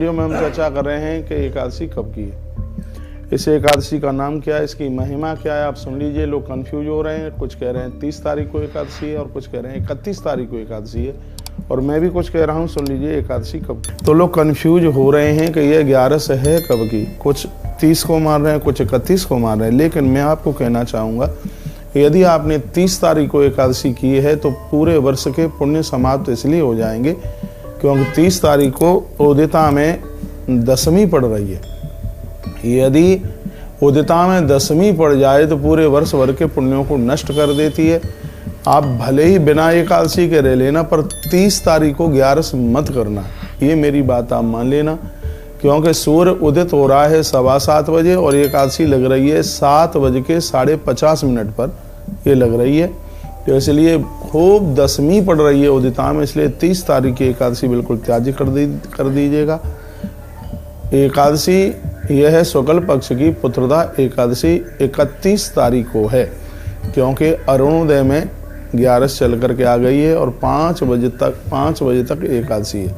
Video में हम चर्चा कर रहे हैं कि एकादशी कब की है, इस एकादशी का नाम क्या है, इसकी महिमा क्या है। आप सुन लीजिए। लोग कंफ्यूज हो रहे हैं, कुछ कह रहे हैं 30 तारीख को एकादशी है और कुछ कह रहे हैं 31 तारीख को एकादशी है, और मैं भी कुछ कह रहा हूँ। सुन लीजिए एकादशी कब की। तो लोग कंफ्यूज हो रहे हैं कि ये 11 है कब की। कुछ 30 को मान रहे हैं, कुछ 31 को मान रहे हैं। लेकिन मैं आपको कहना चाहूँगा, यदि आपने 30 तारीख को एकादशी की है तो पूरे वर्ष के पुण्य समाप्त इसलिए हो जाएंगे क्योंकि 30 तारीख को उदिता में दशमी पड़ रही है। यदि उदिता में दशमी पड़ जाए तो पूरे वर्ष भर के पुण्यों को नष्ट कर देती है। आप भले ही बिना एकादशी के रह लेना, पर 30 तारीख को 11 मत करना। ये मेरी बात आप मान लेना, क्योंकि सूर्य उदित हो रहा है 7:15 बजे और एकादशी लग रही है 7:50 पर ये लग रही है। तो इसलिए खूब दशमी पड़ रही है उदिता में, इसलिए 30 तारीख की एकादशी बिल्कुल त्याज्य कर दीजिएगा। एकादशी यह है शुक्ल पक्ष की पुत्रदा एकादशी 31 तारीख को है, क्योंकि अरुणोदय में 11 चल करके आ गई है और 5 बजे तक एकादशी है।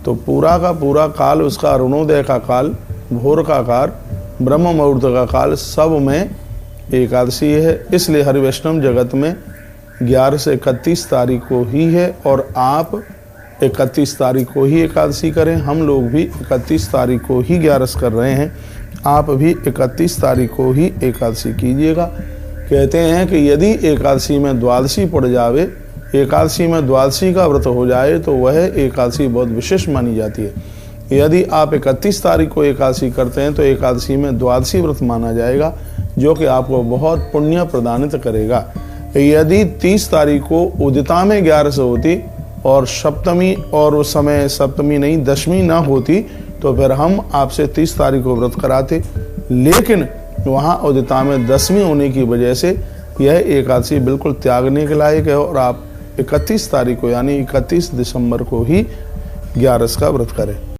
तो पूरा का पूरा काल उसका, अरुणोदय का काल, भोर का काल, ब्रह्म मुहूर्त का काल, सब में एकादशी है। इसलिए हरि वैष्णव जगत में 11 से 31 तारीख को ही है, और आप 31 तारीख को ही एकादशी करें। हम लोग भी 31 तारीख को ही 11 कर रहे हैं, आप भी 31 तारीख को ही एकादशी कीजिएगा। कहते हैं कि यदि एकादशी में द्वादशी पड़ जावे, एकादशी में द्वादशी का व्रत हो जाए तो वह एकादशी बहुत विशेष मानी जाती है। यदि आप 31 तारीख को एकादशी करते हैं तो एकादशी में द्वादशी व्रत माना जाएगा, जो कि आपको बहुत पुण्य प्रदानित करेगा। यदि 30 तारीख को उदिता में 11 होती और सप्तमी, और उस समय सप्तमी नहीं दशमी ना होती, तो फिर हम आपसे 30 तारीख को व्रत कराते। लेकिन वहाँ उदिता में दशमी होने की वजह से यह एकादशी बिल्कुल त्यागने के लायक है, और आप 31 तारीख को यानी 31 दिसंबर को ही 11 का व्रत करें।